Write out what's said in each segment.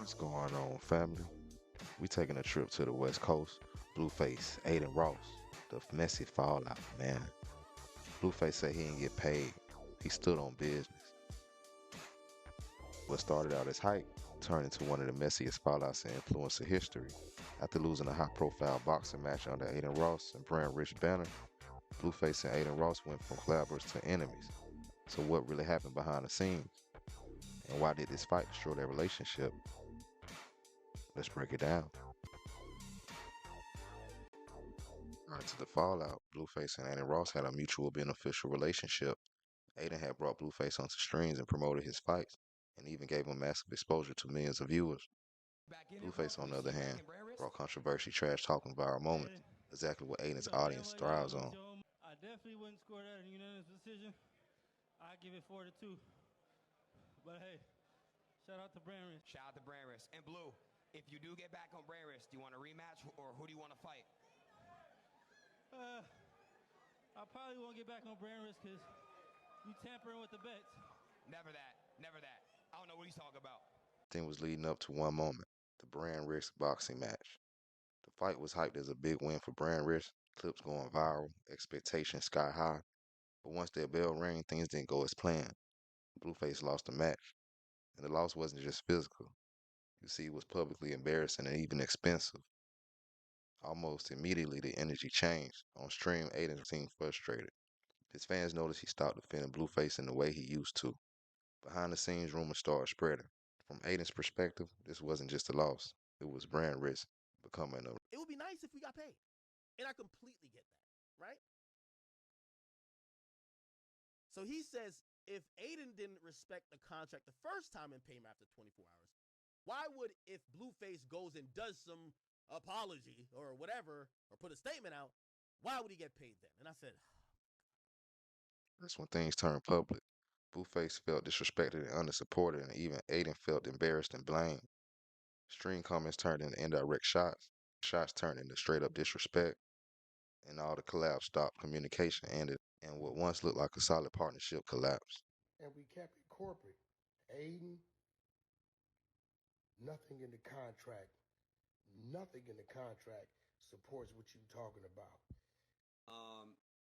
What's going on, family? We taking a trip to the West Coast. Blueface, Adin Ross, the messy fallout, man. Blueface said he didn't get paid. He stood on business. What started out as hype turned into one of the messiest fallouts in influencer history. After losing a high-profile boxing match under Adin Ross and brand Rich Banner, Blueface and Adin Ross went from collaborators to enemies. So what really happened behind the scenes? And why did this fight destroy their relationship? Let's break it down. Prior to the fallout, Blueface and Adin Ross had a mutual beneficial relationship. Adin had brought Blueface onto streams and promoted his fights, and even gave him massive exposure to millions of viewers. Blueface, on the other hand, brought controversy, trash talking, viral moments, exactly what Adin's audience thrives on. I definitely wouldn't score that in unanimous decision. I give it 4-2. But hey, shout out to Brandris. Shout out to Brandris. And Blue, if you do get back on Brandris, do you want a rematch or who do you want to fight? I probably won't get back on Brandris because you tampering with the bets. Never that. Never that. I don't know what he's talking about. Thing was leading up to one moment, the Brand Risk boxing match. The fight was hyped as a big win for Brand Risk, clips going viral, expectations sky high. But once their bell rang, things didn't go as planned. Blueface lost the match, and the loss wasn't just physical. You see, it was publicly embarrassing and even expensive. Almost immediately, the energy changed. On stream, Adin seemed frustrated. His fans noticed he stopped defending Blueface in the way he used to. Behind the scenes, rumors started spreading. From Adin's perspective, this wasn't just a loss. It was brand risk becoming a... It would be nice if we got paid. And I completely get that, right? So he says, if Adin didn't respect the contract the first time and pay him after 24 hours, why would, if Blueface goes and does some apology or whatever, or put a statement out, why would he get paid then? And I said, That's when things turned public. Blueface felt disrespected and undersupported, and even Adin felt embarrassed and blamed. Stream comments turned into indirect shots. Shots turned into straight up disrespect. And all the collabs stopped. Communication ended, and what once looked like a solid partnership collapsed. And we kept it corporate. Adin, nothing in the contract supports what you're talking about.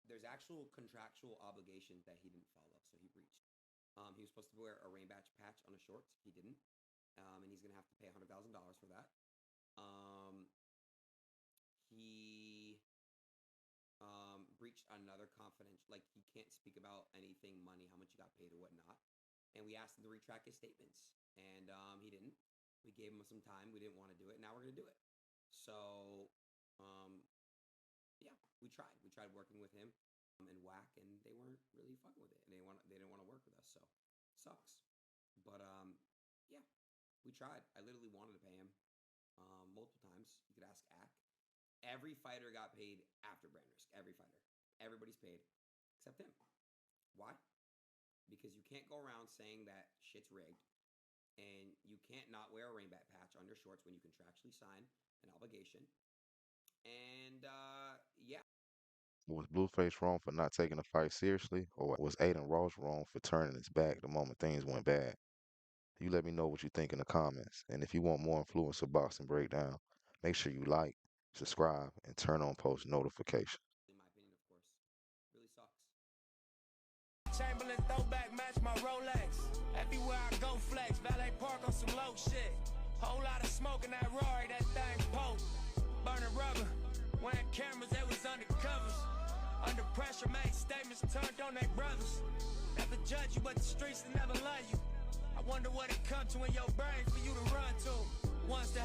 There's actual contractual obligations that he didn't follow, so he breached. He was supposed to wear a rain patch on his shorts. He didn't, and he's gonna have to pay $100,000 for that. He breached another confidential, like he can't speak about anything, money, how much he got paid or whatnot. And we asked him to retract his statements, and he didn't. We gave him some time. We didn't want to do it. Now we're gonna do it. So, yeah, we tried. We tried working with him and Whack, and they weren't really fucking with it, and they didn't want to work with us. So, sucks. But yeah, we tried. I literally wanted to pay him multiple times. You could ask Ack. Every fighter got paid after Brand Risk. Every fighter. Everybody's paid except him. Why? Because you can't go around saying that shit's rigged, and you can't not wear a rainback patch on your shorts when you contractually sign an obligation. And yeah. Was Blueface wrong for not taking the fight seriously, or was Adin Ross wrong for turning his back the moment things went bad? You let me know what you think in the comments. And if you want more influencer boxing breakdown, make sure you like, subscribe, and turn on post notifications. In my opinion, of course, really sucks. Chamberlain throwback match my Rolex. Everywhere I go flex, valet park on some low shit. Whole lot of smoke in that Rory, that thing poke. Burning rubber, wearing cameras, they was undercovers. Under pressure, made statements turned on their brothers. Never judge you, but the streets will never love you. I wonder what it come to in your brain for you to run to. Once to